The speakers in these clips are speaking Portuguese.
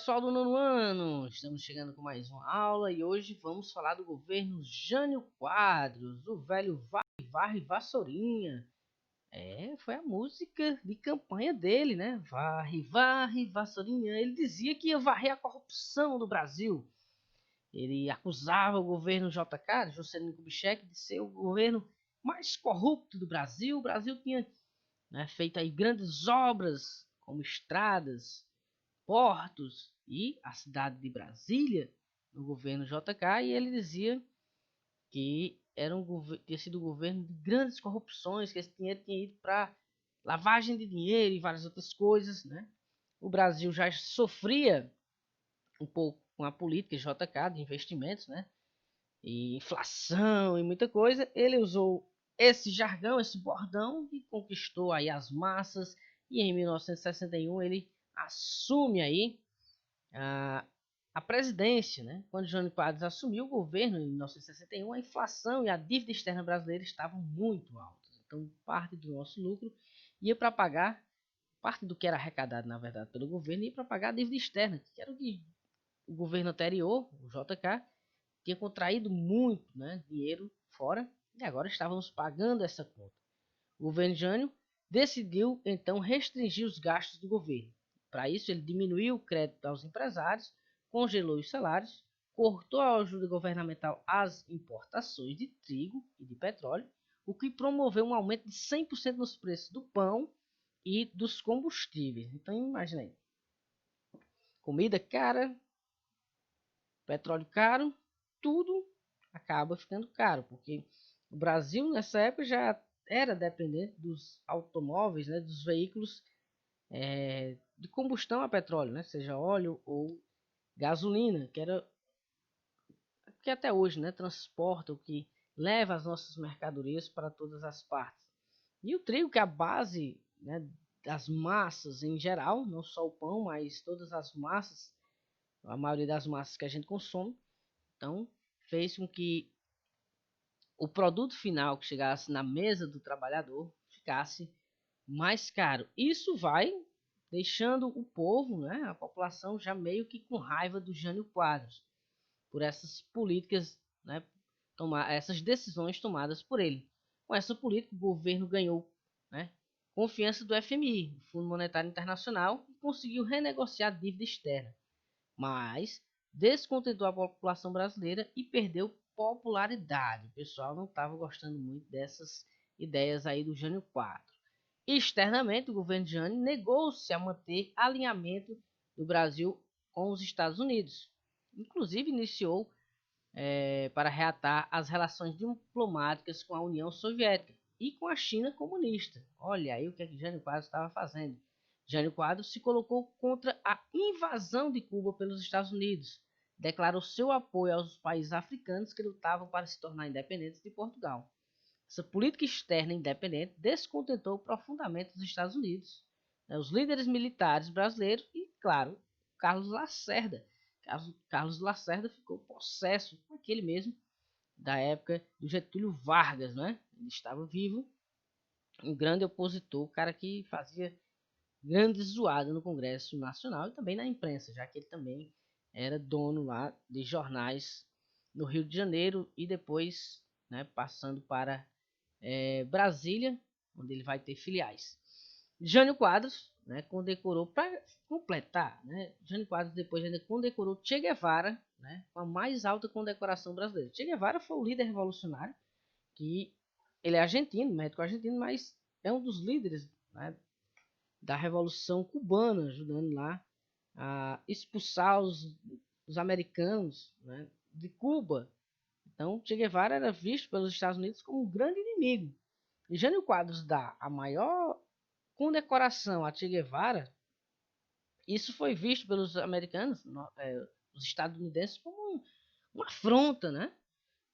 pessoal do nono ano, estamos chegando com mais uma aula e hoje vamos falar do governo Jânio Quadros, o velho varre, varre, vassourinha. Foi a música de campanha dele, né? Varre, varre, vassourinha. Ele dizia que ia varrer a corrupção do Brasil. Ele acusava o governo JK, Juscelino Kubitschek, de ser o governo mais corrupto do Brasil. O Brasil tinha, né, feito aí grandes obras, como estradas, portos e a cidade de Brasília no governo JK, e ele dizia que tinha sido um governo de grandes corrupções, que esse dinheiro tinha ido para lavagem de dinheiro e várias outras coisas, né? O Brasil já sofria um pouco com a política JK de investimentos, né? E inflação e muita coisa. Ele usou esse jargão, esse bordão e conquistou aí as massas, e em 1961 ele assume aí a, a presidência, né? Quando Jânio Quadros assumiu o governo em 1961, a inflação e a dívida externa brasileira estavam muito altas. Então, parte do nosso lucro ia para pagar, parte do que era arrecadado, na verdade, pelo governo, ia para pagar a dívida externa, que era o que o governo anterior, o JK, tinha contraído muito, né, dinheiro fora, e agora estávamos pagando essa conta. O governo Jânio decidiu, então, restringir os gastos do governo. Para isso, ele diminuiu o crédito aos empresários, congelou os salários, cortou a ajuda governamental às importações de trigo e de petróleo, o que promoveu um aumento de 100% nos preços do pão e dos combustíveis. Então, imagina aí. Comida cara, petróleo caro, tudo acaba ficando caro, porque o Brasil nessa época já era dependente dos automóveis, né, dos veículos de combustão a petróleo, né, seja óleo ou gasolina, que até hoje, né, transporta o que leva as nossas mercadorias para todas as partes. E o trigo, que é a base, né, das massas em geral, não só o pão, mas todas as massas, a maioria das massas que a gente consome, então fez com que o produto final que chegasse na mesa do trabalhador ficasse mais caro. Isso vai deixando o povo, né, a população já meio que com raiva do Jânio Quadros por essas políticas, né, essas decisões tomadas por ele. Com essa política, o governo ganhou, né, confiança do FMI, Fundo Monetário Internacional, e conseguiu renegociar a dívida externa, mas descontentou a população brasileira e perdeu popularidade. O pessoal não estava gostando muito dessas ideias aí do Jânio Quadros. Externamente, o governo de Jânio negou-se a manter alinhamento do Brasil com os Estados Unidos. Inclusive, iniciou para reatar as relações diplomáticas com a União Soviética e com a China comunista. Olha aí o que é que Jânio Quadros estava fazendo. Jânio Quadros se colocou contra a invasão de Cuba pelos Estados Unidos. Declarou seu apoio aos países africanos que lutavam para se tornar independentes de Portugal. Essa política externa independente descontentou profundamente os Estados Unidos, né, os líderes militares brasileiros e, claro, Carlos Lacerda. Carlos Lacerda ficou possesso com aquele mesmo da época do Getúlio Vargas, né? Ele estava vivo, um grande opositor, o cara que fazia grande zoada no Congresso Nacional e também na imprensa, já que ele também era dono lá de jornais no Rio de Janeiro e depois, né, passando para Brasília, onde ele vai ter filiais. Jânio Quadros, né, condecorou, para completar, né, Jânio Quadros depois ainda condecorou Che Guevara, né, com a mais alta condecoração brasileira. Che Guevara foi o líder revolucionário, que ele é argentino, médico argentino, mas é um dos líderes, né, da Revolução Cubana, ajudando lá a expulsar os americanos, né, de Cuba. Então, Che Guevara era visto pelos Estados Unidos como um grande inimigo. E Jânio Quadros dá a maior condecoração a Che Guevara. Isso foi visto pelos americanos, os estadunidenses, como uma afronta, né?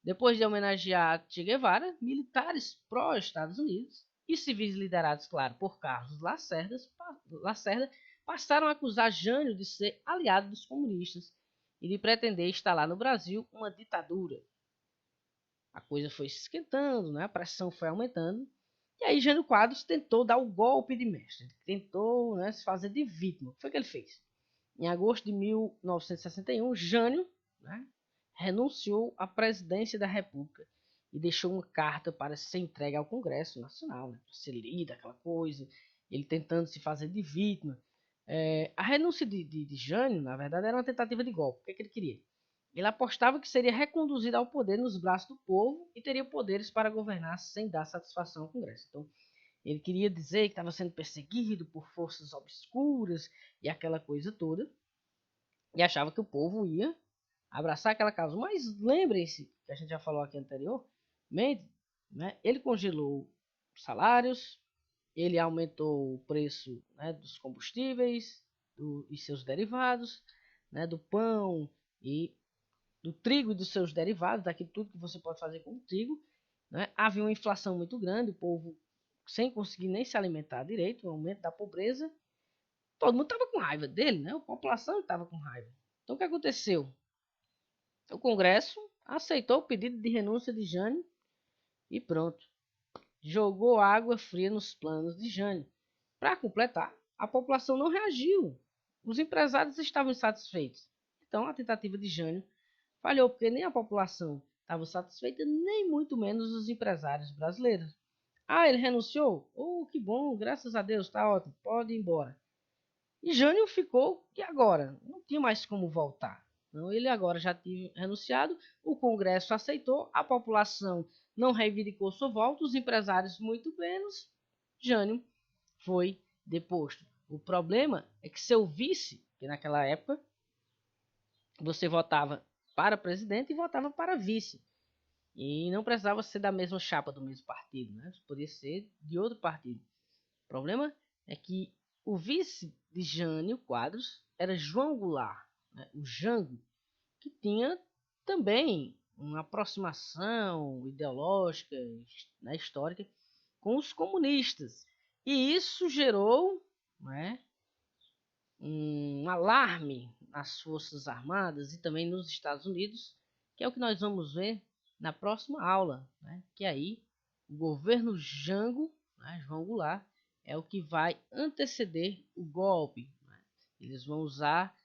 Depois de homenagear Che Guevara, militares pró-Estados Unidos e civis liderados, claro, por Carlos Lacerda passaram a acusar Jânio de ser aliado dos comunistas e de pretender instalar no Brasil uma ditadura. A coisa foi se esquentando, né? A pressão foi aumentando. E aí Jânio Quadros tentou dar o golpe de mestre. Ele tentou, né, se fazer de vítima. O que foi que ele fez? Em agosto de 1961, Jânio, né, renunciou à presidência da República e deixou uma carta para ser entregue ao Congresso Nacional, né, para ser lida, aquela coisa, ele tentando se fazer de vítima. A renúncia de Jânio, na verdade, era uma tentativa de golpe. O que ele queria? Ele apostava que seria reconduzido ao poder nos braços do povo e teria poderes para governar sem dar satisfação ao Congresso. Então, ele queria dizer que estava sendo perseguido por forças obscuras e aquela coisa toda, e achava que o povo ia abraçar aquela causa. Mas lembrem-se, que a gente já falou aqui anteriormente, né, ele congelou salários, ele aumentou o preço, né, dos combustíveis e seus derivados, né, do pão e do trigo e dos seus derivados, daquilo tudo que você pode fazer com o trigo. Né? Havia uma inflação muito grande, o povo sem conseguir nem se alimentar direito, o aumento da pobreza. Todo mundo estava com raiva dele, né? A população estava com raiva. Então o que aconteceu? O Congresso aceitou o pedido de renúncia de Jânio e pronto. Jogou água fria nos planos de Jânio. Para completar, a população não reagiu. Os empresários estavam insatisfeitos. Então a tentativa de Jânio falhou, porque nem a população estava satisfeita, nem muito menos os empresários brasileiros. Ah, ele renunciou? Oh, que bom, graças a Deus, tá ótimo, pode ir embora. E Jânio ficou, e agora? Não tinha mais como voltar. Então, ele agora já tinha renunciado, o Congresso aceitou, a população não reivindicou sua volta, os empresários muito menos, Jânio foi deposto. O problema é que seu vice, que naquela época você votava para presidente e votava para vice. E não precisava ser da mesma chapa do mesmo partido, né? Podia ser de outro partido. O problema é que o vice de Jânio Quadros era João Goulart, né? O Jango, que tinha também uma aproximação ideológica, né, histórica, com os comunistas. E isso gerou, né, um alarme nas Forças Armadas e também nos Estados Unidos, que é o que nós vamos ver na próxima aula, né? Que aí o governo Jango, né, João Goulart, é o que vai anteceder o golpe. Né? Eles vão usar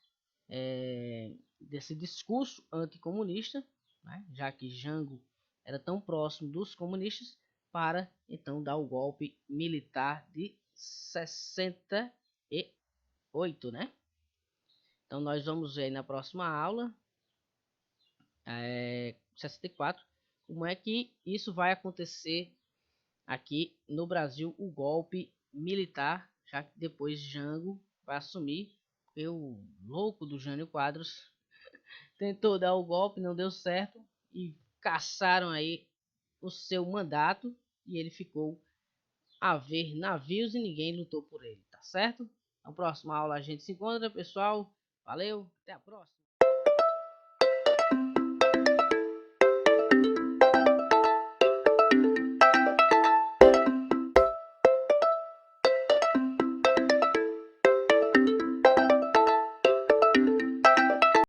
desse discurso anticomunista, né, já que Jango era tão próximo dos comunistas, para então dar o golpe militar de 68, né? Então nós vamos ver aí na próxima aula, 64, como é que isso vai acontecer aqui no Brasil, o golpe militar, já que depois Jango vai assumir, porque o louco do Jânio Quadros tentou dar o golpe, não deu certo, e caçaram aí o seu mandato, e ele ficou a ver navios e ninguém lutou por ele, tá certo? Na próxima aula a gente se encontra, pessoal. Valeu, até a próxima.